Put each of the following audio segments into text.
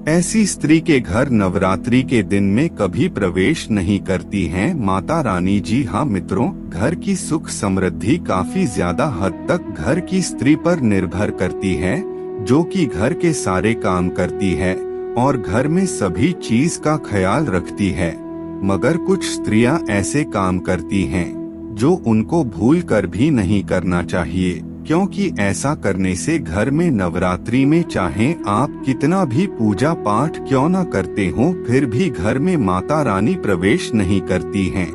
ऐसी स्त्री के घर नवरात्रि के दिन में कभी प्रवेश नहीं करती हैं माता रानी। जी हाँ मित्रों, घर की सुख समृद्धि काफी ज्यादा हद तक घर की स्त्री पर निर्भर करती है, जो कि घर के सारे काम करती है और घर में सभी चीज का ख्याल रखती है। मगर कुछ स्त्रियां ऐसे काम करती हैं जो उनको भूल कर भी नहीं करना चाहिए, क्योंकि ऐसा करने से घर में नवरात्रि में चाहे आप कितना भी पूजा पाठ क्यों न करते हो, फिर भी घर में माता रानी प्रवेश नहीं करती हैं।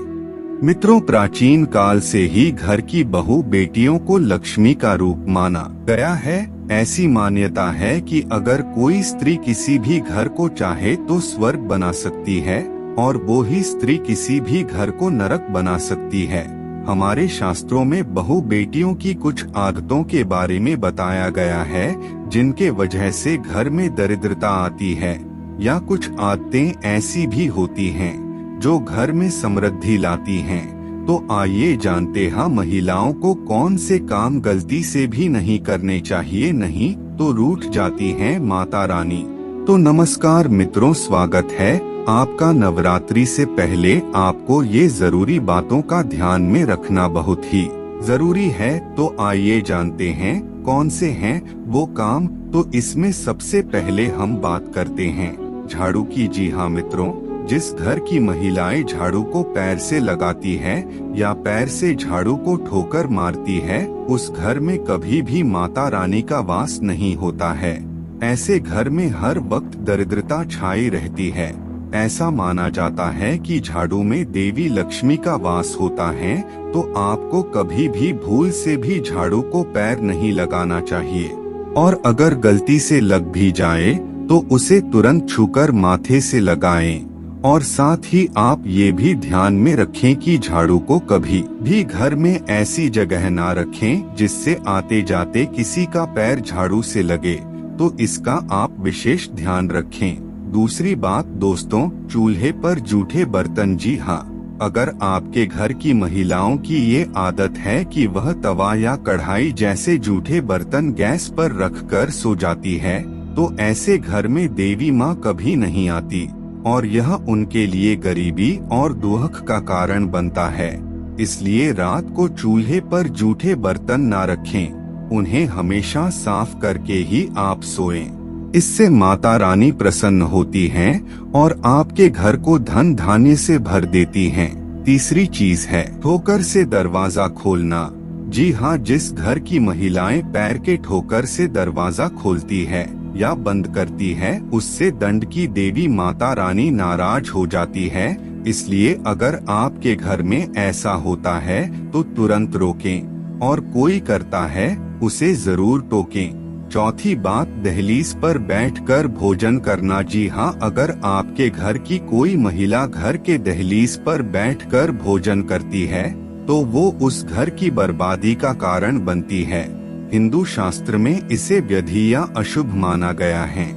मित्रों, प्राचीन काल से ही घर की बहू बेटियों को लक्ष्मी का रूप माना गया है। ऐसी मान्यता है कि अगर कोई स्त्री किसी भी घर को चाहे तो स्वर्ग बना सकती है और वो ही स्त्री किसी भी घर को नरक बना सकती है। हमारे शास्त्रों में बहू बेटियों की कुछ आदतों के बारे में बताया गया है जिनके वजह से घर में दरिद्रता आती है, या कुछ आदतें ऐसी भी होती हैं जो घर में समृद्धि लाती हैं। तो आइए जानते हैं महिलाओं को कौन से काम गलती से भी नहीं करने चाहिए, नहीं तो रूठ जाती हैं माता रानी। तो नमस्कार मित्रों, स्वागत है आपका। नवरात्रि से पहले आपको ये जरूरी बातों का ध्यान में रखना बहुत ही जरूरी है। तो आइए जानते हैं कौन से हैं वो काम। तो इसमें सबसे पहले हम बात करते हैं झाड़ू की। जी हाँ मित्रों, जिस घर की महिलाएं झाड़ू को पैर से लगाती है या पैर से झाड़ू को ठोकर मारती है, उस घर में कभी भी माता रानी का वास नहीं होता है। ऐसे घर में हर वक्त दरिद्रता छाई रहती है। ऐसा माना जाता है कि झाड़ू में देवी लक्ष्मी का वास होता है। तो आपको कभी भी भूल से भी झाड़ू को पैर नहीं लगाना चाहिए, और अगर गलती से लग भी जाए तो उसे तुरंत छूकर माथे से लगाएं। और साथ ही आप ये भी ध्यान में रखें कि झाड़ू को कभी भी घर में ऐसी जगह ना रखें जिससे आते जाते किसी का पैर झाड़ू से लगे। तो इसका आप विशेष ध्यान रखें। दूसरी बात दोस्तों, चूल्हे पर जूठे बर्तन। जी हाँ, अगर आपके घर की महिलाओं की ये आदत है कि वह तवा या कढ़ाई जैसे जूठे बर्तन गैस पर रखकर सो जाती है, तो ऐसे घर में देवी माँ कभी नहीं आती और यह उनके लिए गरीबी और दुख का कारण बनता है। इसलिए रात को चूल्हे पर जूठे बर्तन ना रखें, उन्हें हमेशा साफ करके ही आप सोएं। इससे माता रानी प्रसन्न होती हैं और आपके घर को धन धान्य से भर देती हैं। तीसरी चीज है ठोकर से दरवाजा खोलना। जी हाँ, जिस घर की महिलाएं पैर के ठोकर से दरवाजा खोलती है या बंद करती है, उससे दंड की देवी माता रानी नाराज हो जाती है। इसलिए अगर आपके घर में ऐसा होता है तो तुरंत रोकें, और कोई करता है उसे जरूर टोकें। चौथी बात, दहलीज पर बैठकर भोजन करना। जी हाँ, अगर आपके घर की कोई महिला घर के दहलीज पर बैठकर भोजन करती है तो वो उस घर की बर्बादी का कारण बनती है। हिंदू शास्त्र में इसे व्यधि या अशुभ माना गया है।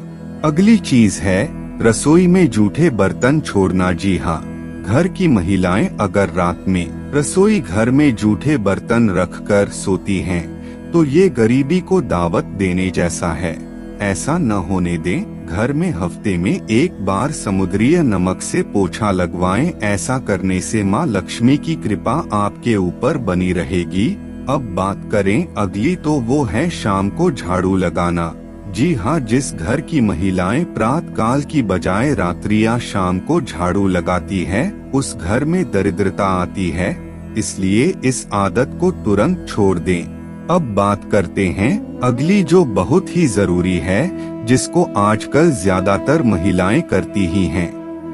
अगली चीज है रसोई में जूठे बर्तन छोड़ना। जी हाँ, घर की महिलाएं अगर रात में रसोई घर में जूठे बर्तन रखकर सोती हैं, तो ये गरीबी को दावत देने जैसा है। ऐसा न होने दें। घर में हफ्ते में एक बार समुद्रीय नमक से पोछा लगवाएं। ऐसा करने से माँ लक्ष्मी की कृपा आपके ऊपर बनी रहेगी। अब बात करें अगली, तो वो है शाम को झाड़ू लगाना। जी हाँ, जिस घर की महिलाएं प्रातः काल की बजाय रात्रि या शाम को झाड़ू लगाती है, उस घर में दरिद्रता आती है। इसलिए इस आदत को तुरंत छोड़ दें। अब बात करते हैं अगली, जो बहुत ही जरूरी है, जिसको आजकल ज्यादातर महिलाएं करती ही हैं,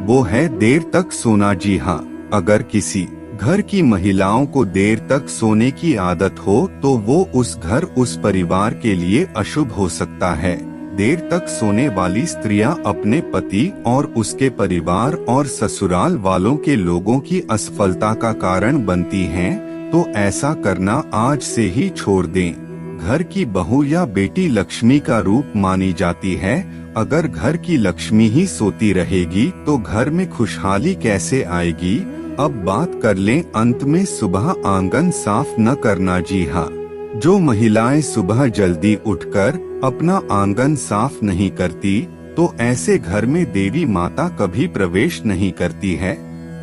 वो है देर तक सोना। जी हाँ, अगर किसी घर की महिलाओं को देर तक सोने की आदत हो तो वो उस घर उस परिवार के लिए अशुभ हो सकता है। देर तक सोने वाली स्त्रियां अपने पति और उसके परिवार और ससुराल वालों के लोगों की असफलता का कारण बनती हैं। तो ऐसा करना आज से ही छोड़ दें। घर की बहू या बेटी लक्ष्मी का रूप मानी जाती है। अगर घर की लक्ष्मी ही सोती रहेगी तो घर में खुशहाली कैसे आएगी। अब बात कर लें अंत में सुबह आंगन साफ न करना। जी हाँ, जो महिलाएं सुबह जल्दी उठकर अपना आंगन साफ नहीं करती, तो ऐसे घर में देवी माता कभी प्रवेश नहीं करती है।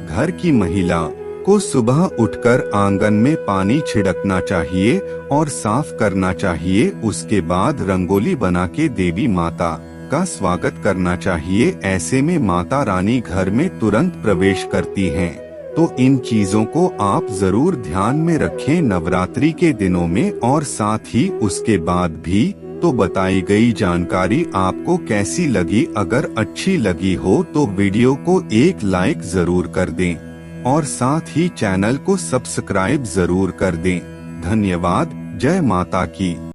घर की महिला को सुबह उठकर आंगन में पानी छिड़कना चाहिए और साफ करना चाहिए। उसके बाद रंगोली बना के देवी माता का स्वागत करना चाहिए। ऐसे में माता रानी घर में तुरंत प्रवेश करती हैं। तो इन चीजों को आप जरूर ध्यान में रखें नवरात्रि के दिनों में और साथ ही उसके बाद भी। तो बताई गई जानकारी आपको कैसी लगी? अगर अच्छी लगी हो तो वीडियो को एक लाइक जरूर कर दें और साथ ही चैनल को सब्सक्राइब जरूर कर दें। धन्यवाद। जय माता की।